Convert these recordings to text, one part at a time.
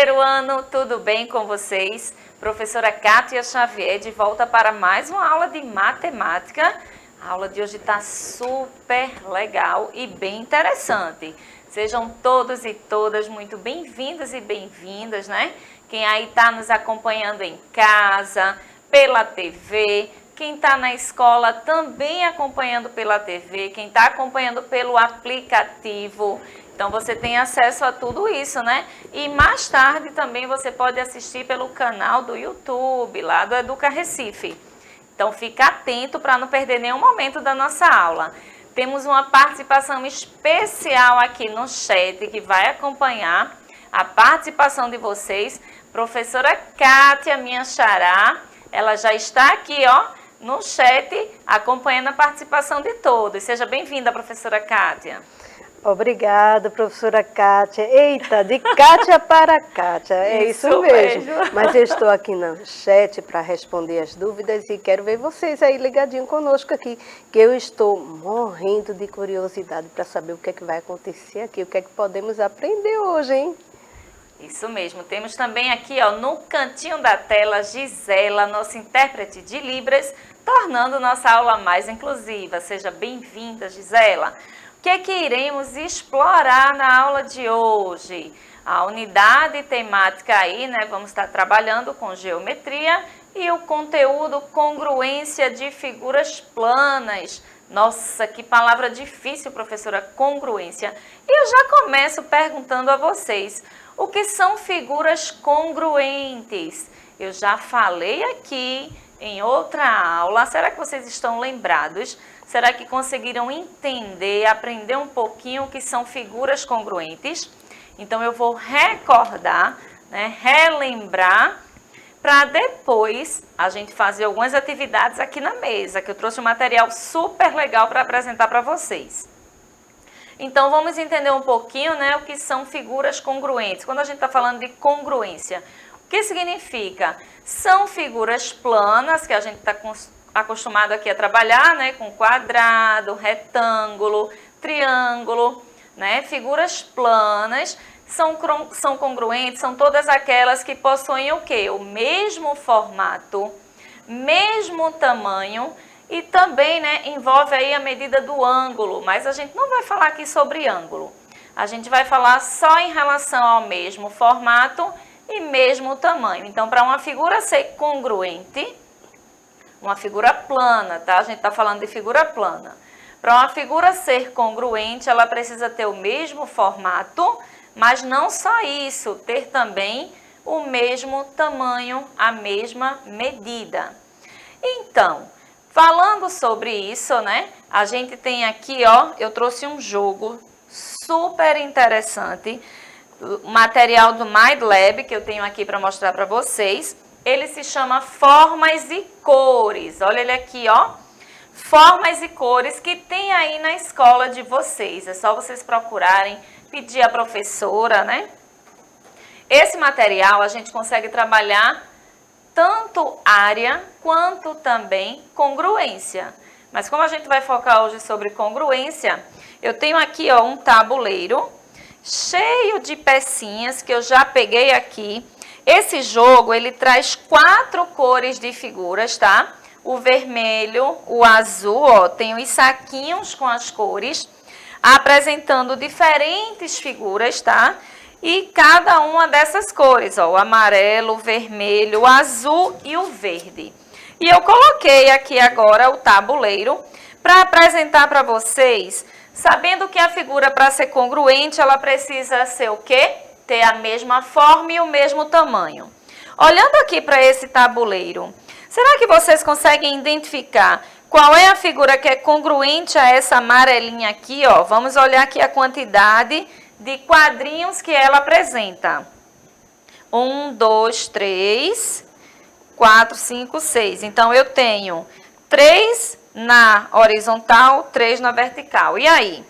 primeiro ano, tudo bem com vocês? Professora Kátia Xavier de volta para mais uma aula de matemática. A aula de hoje está super legal e bem interessante. Sejam todos e todas muito bem-vindos e bem-vindas, né? Quem aí está nos acompanhando em casa, pela TV, quem está na escola também acompanhando pela TV, quem está acompanhando pelo aplicativo. Então, você tem acesso a tudo isso, né? E mais tarde também você pode assistir pelo canal do YouTube, lá do Educa Recife. Então, fica atento para não perder nenhum momento da nossa aula. Temos uma participação especial aqui no chat que vai acompanhar a participação de vocês. Professora Kátia, minha xará, ela já está aqui, ó, no chat, acompanhando a participação de todos. Seja bem-vinda, professora Kátia. Obrigada, professora Kátia. Eita, de Kátia para Kátia, é isso mesmo. Mas eu estou aqui no chat para responder as dúvidas e quero ver vocês aí ligadinho conosco aqui, que eu estou morrendo de curiosidade para saber o que é que vai acontecer aqui, o que é que podemos aprender hoje, hein? Isso mesmo, temos também aqui, ó, no cantinho da tela, Gisela, nossa intérprete de Libras, tornando nossa aula mais inclusiva. Seja bem-vinda, Gisela. O que é que iremos explorar na aula de hoje? A unidade temática aí, né? Vamos estar trabalhando com geometria e o conteúdo congruência de figuras planas. Nossa, que palavra difícil, professora, congruência. E eu já começo perguntando a vocês, o que são figuras congruentes? Eu já falei aqui em outra aula, será que vocês estão lembrados? Será que conseguiram entender, aprender um pouquinho o que são figuras congruentes? Então, eu vou recordar, né, relembrar, para depois a gente fazer algumas atividades aqui na mesa, que eu trouxe um material super legal para apresentar para vocês. Então, vamos entender um pouquinho, né, o que são figuras congruentes. Quando a gente está falando de congruência, o que significa? São figuras planas, que a gente está acostumado aqui a trabalhar, né, com quadrado, retângulo, triângulo, né, figuras planas, são congruentes, são todas aquelas que possuem o quê? O mesmo formato, mesmo tamanho e também, né, envolve aí a medida do ângulo, mas a gente não vai falar aqui sobre ângulo. A gente vai falar só em relação ao mesmo formato e mesmo tamanho. Então, para uma figura ser congruente, uma figura plana, tá? A gente está falando de figura plana. Para uma figura ser congruente, ela precisa ter o mesmo formato, mas não só isso, ter também o mesmo tamanho, a mesma medida. Então, falando sobre isso, né? A gente tem aqui, ó, eu trouxe um jogo super interessante, o material do MindLab, que eu tenho aqui para mostrar para vocês. Ele se chama Formas e Cores. Olha ele aqui, ó. Formas e cores que tem aí na escola de vocês. É só vocês procurarem, pedir à professora, né? Esse material a gente consegue trabalhar tanto área quanto também congruência. Mas como a gente vai focar hoje sobre congruência, eu tenho aqui, ó, um tabuleiro cheio de pecinhas que eu já peguei aqui. Esse jogo, ele traz 4 cores de figuras, tá? O vermelho, o azul, ó, tem os saquinhos com as cores, apresentando diferentes figuras, tá? E cada uma dessas cores, ó, o amarelo, o vermelho, o azul e o verde. E eu coloquei aqui agora o tabuleiro para apresentar para vocês, sabendo que a figura, para ser congruente, ela precisa ser o quê? Ter a mesma forma e o mesmo tamanho. Olhando aqui para esse tabuleiro, será que vocês conseguem identificar qual é a figura que é congruente a essa amarelinha aqui, ó? Vamos olhar aqui a quantidade de quadrinhos que ela apresenta. 1, 2, 3, 4, 5, 6. Então, eu tenho 3 na horizontal, 3 na vertical. E aí?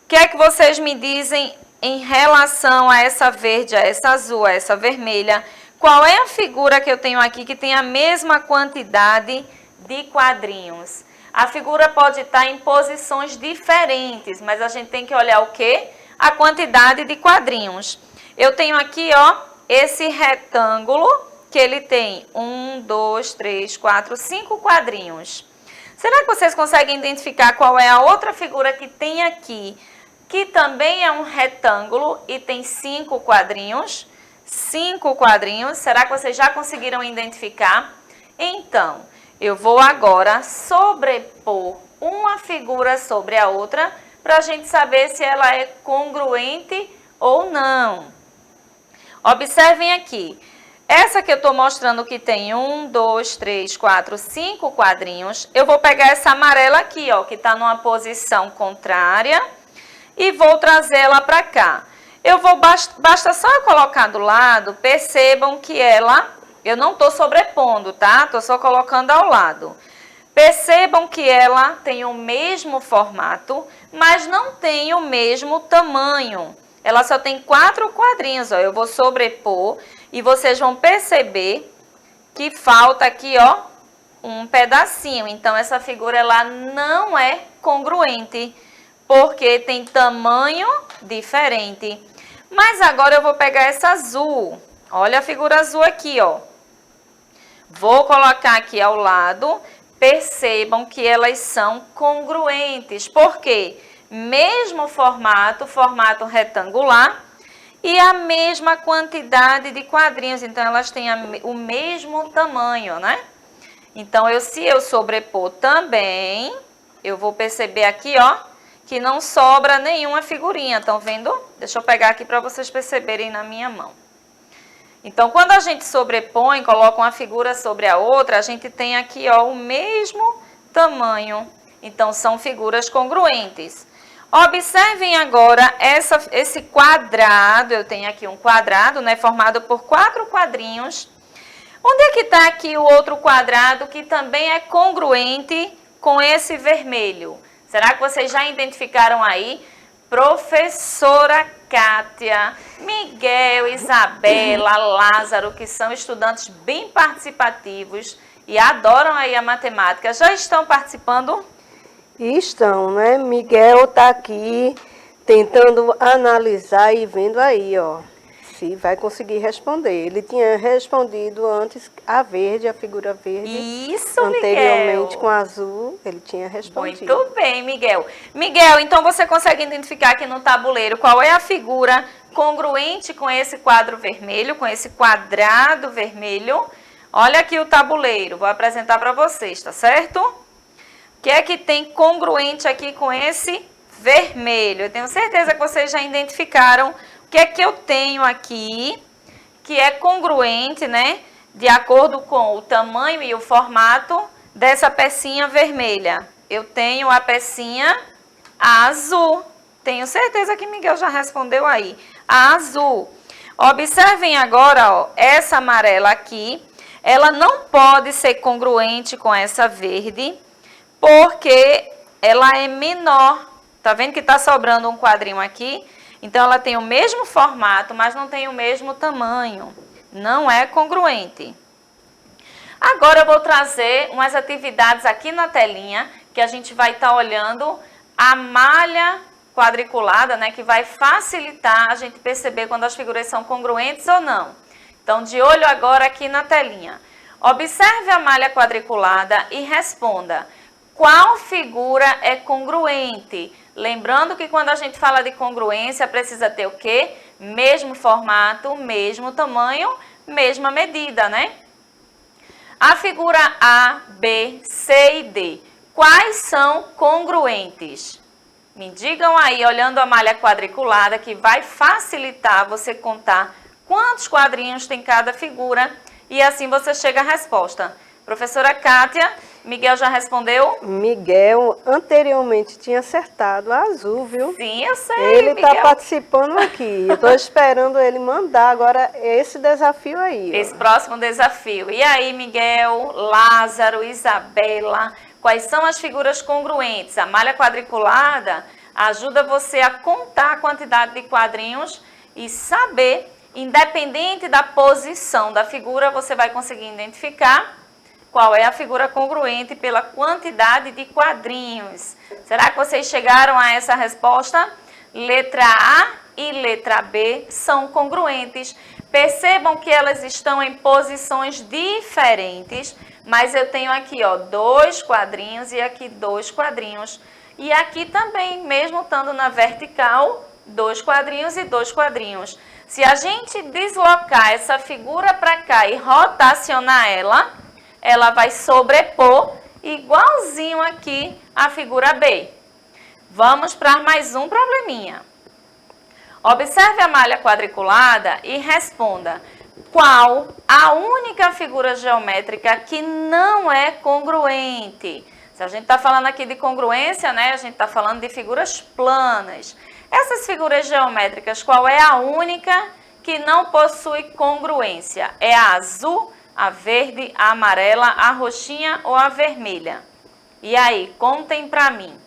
O que é que vocês me dizem em relação a essa verde, a essa azul, a essa vermelha? Qual é a figura que eu tenho aqui que tem a mesma quantidade de quadrinhos? A figura pode estar em posições diferentes, mas a gente tem que olhar o quê? A quantidade de quadrinhos. Eu tenho aqui, ó, esse retângulo que ele tem 1, 2, 3, 4, 5 quadrinhos. Será que vocês conseguem identificar qual é a outra figura que tem aqui, que também é um retângulo e tem 5 quadrinhos? 5 quadrinhos. Será que vocês já conseguiram identificar? Então, eu vou agora sobrepor uma figura sobre a outra para a gente saber se ela é congruente ou não. Observem aqui. Essa que eu estou mostrando que tem 1, 2, 3, 4, 5 quadrinhos, eu vou pegar essa amarela aqui, ó, que está numa posição contrária, e vou trazê-la para cá. Basta só eu colocar do lado, percebam que eu não estou sobrepondo, tá? Estou só colocando ao lado. Percebam que ela tem o mesmo formato, mas não tem o mesmo tamanho. Ela só tem 4 quadrinhos, ó. Eu vou sobrepor e vocês vão perceber que falta aqui, ó, um pedacinho. Então, essa figura, ela não é congruente, porque tem tamanho diferente. Mas agora eu vou pegar essa azul. Olha a figura azul aqui, ó. Vou colocar aqui ao lado. Percebam que elas são congruentes. Por quê? Mesmo formato retangular e a mesma quantidade de quadrinhos. Então, elas têm o mesmo tamanho, né? Então, se eu sobrepor também, eu vou perceber aqui, ó, que não sobra nenhuma figurinha. Estão vendo? Deixa eu pegar aqui para vocês perceberem na minha mão. Então, quando a gente sobrepõe, coloca uma figura sobre a outra, a gente tem aqui, ó, o mesmo tamanho. Então, são figuras congruentes. Observem agora esse quadrado. Eu tenho aqui um quadrado, né, formado por 4 quadrinhos. Onde é que está aqui o outro quadrado que também é congruente com esse vermelho? Será que vocês já identificaram aí? Professora Kátia, Miguel, Isabela, Lázaro, que são estudantes bem participativos e adoram aí a matemática, já estão participando? Estão, né? Miguel está aqui tentando analisar e vendo aí, ó, se vai conseguir responder. Ele tinha respondido antes a verde, a figura verde. Isso, anteriormente Miguel. Com a azul, ele tinha respondido. Muito bem, Miguel. Miguel, então você consegue identificar aqui no tabuleiro qual é a figura congruente com esse quadro vermelho, com esse quadrado vermelho? Olha aqui o tabuleiro, vou apresentar para vocês, tá certo? O que é que tem congruente aqui com esse vermelho? Eu tenho certeza que vocês já identificaram o que é que eu tenho aqui, que é congruente, né? De acordo com o tamanho e o formato dessa pecinha vermelha. Eu tenho a pecinha azul. Tenho certeza que Miguel já respondeu aí. A azul. Observem agora, ó, essa amarela aqui. Ela não pode ser congruente com essa verde, porque ela é menor. Tá vendo que está sobrando um quadrinho aqui? Então, ela tem o mesmo formato, mas não tem o mesmo tamanho. Não é congruente. Agora, eu vou trazer umas atividades aqui na telinha, que a gente vai estar olhando a malha quadriculada, né? Que vai facilitar a gente perceber quando as figuras são congruentes ou não. Então, de olho agora aqui na telinha. Observe a malha quadriculada e responda. Qual figura é congruente? Lembrando que quando a gente fala de congruência, precisa ter o quê? Mesmo formato, mesmo tamanho, mesma medida, né? A figura A, B, C e D. Quais são congruentes? Me digam aí, olhando a malha quadriculada, que vai facilitar você contar quantos quadrinhos tem cada figura e assim você chega à resposta. Professora Kátia, Miguel já respondeu? Miguel anteriormente tinha acertado a azul, viu? Sim, eu sei, Ele Miguel. está participando aqui. Eu estou esperando ele mandar agora esse desafio aí. Ó. Esse próximo desafio. E aí, Miguel, Lázaro, Isabela, quais são as figuras congruentes? A malha quadriculada ajuda você a contar a quantidade de quadrinhos e saber, independente da posição da figura, você vai conseguir identificar qual é a figura congruente pela quantidade de quadrinhos. Será que vocês chegaram a essa resposta? Letra A, e letra B são congruentes. Percebam que elas estão em posições diferentes, mas eu tenho aqui, ó, 2 quadrinhos e aqui 2 quadrinhos. E aqui também, mesmo estando na vertical, 2 quadrinhos e 2 quadrinhos. Se a gente deslocar essa figura para cá e rotacionar ela vai sobrepor igualzinho aqui a figura B. Vamos para mais um probleminha. Observe a malha quadriculada e responda: qual a única figura geométrica que não é congruente? Se a gente está falando aqui de congruência, né, a gente está falando de figuras planas. Essas figuras geométricas, qual é a única que não possui congruência? É a azul, a verde, a amarela, a roxinha ou a vermelha? E aí, contem para mim.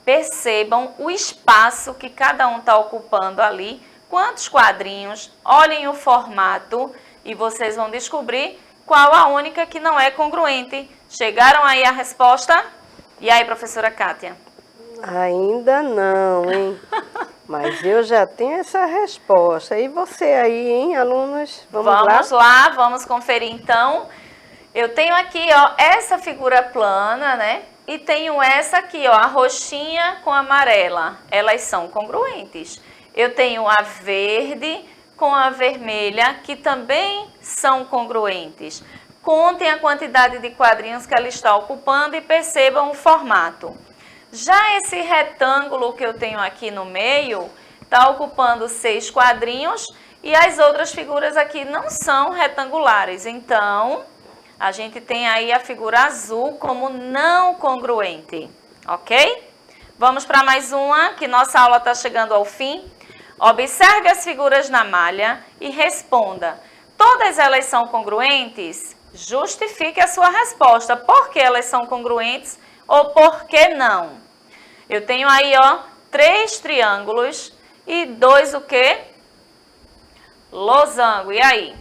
Percebam o espaço que cada um está ocupando ali, quantos quadrinhos, olhem o formato e vocês vão descobrir qual a única que não é congruente. Chegaram aí a resposta? E aí, professora Kátia? Ainda não, hein? Mas eu já tenho essa resposta. E você aí, hein, alunos? Vamos lá, vamos conferir então. Eu tenho aqui, ó, essa figura plana, né? E tenho essa aqui, ó, a roxinha com a amarela. Elas são congruentes. Eu tenho a verde com a vermelha, que também são congruentes. Contem a quantidade de quadrinhos que ela está ocupando e percebam o formato. Já esse retângulo que eu tenho aqui no meio está ocupando 6 quadrinhos e as outras figuras aqui não são retangulares. Então, a gente tem aí a figura azul como não congruente, ok? Vamos para mais uma, que nossa aula está chegando ao fim. Observe as figuras na malha e responda: todas elas são congruentes? Justifique a sua resposta. Por que elas são congruentes ou por que não? Eu tenho aí, ó, 3 triângulos e 2 o quê? Losango. E aí?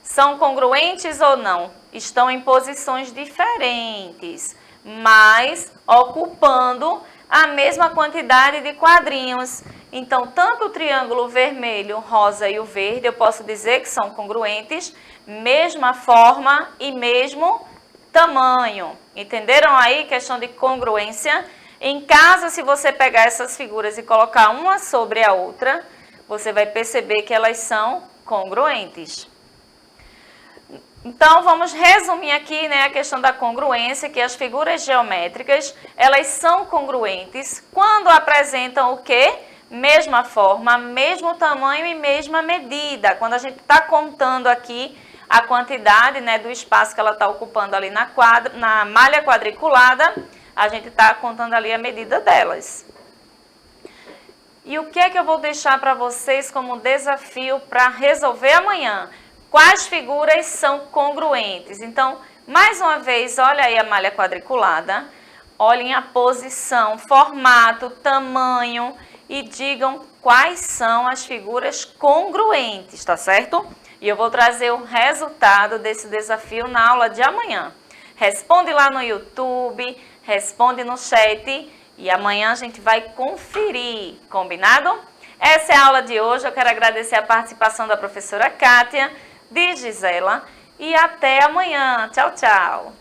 São congruentes ou não? Estão em posições diferentes, mas ocupando a mesma quantidade de quadrinhos. Então, tanto o triângulo vermelho, rosa e o verde, eu posso dizer que são congruentes, mesma forma e mesmo tamanho. Entenderam aí? Questão de congruência. Em casa, se você pegar essas figuras e colocar uma sobre a outra, você vai perceber que elas são congruentes. Então, vamos resumir aqui, né, a questão da congruência, que as figuras geométricas, elas são congruentes quando apresentam o quê? Mesma forma, mesmo tamanho e mesma medida. Quando a gente está contando aqui a quantidade, né, do espaço que ela está ocupando ali na malha quadriculada, a gente está contando ali a medida delas. E o que é que eu vou deixar para vocês como desafio para resolver amanhã? Quais figuras são congruentes? Então, mais uma vez, olha aí a malha quadriculada, olhem a posição, formato, tamanho e digam quais são as figuras congruentes, tá certo? E eu vou trazer o resultado desse desafio na aula de amanhã. Responde lá no YouTube, responde no chat e amanhã a gente vai conferir, combinado? Essa é a aula de hoje, eu quero agradecer a participação da professora Kátia, de Gisela e até amanhã. Tchau, tchau!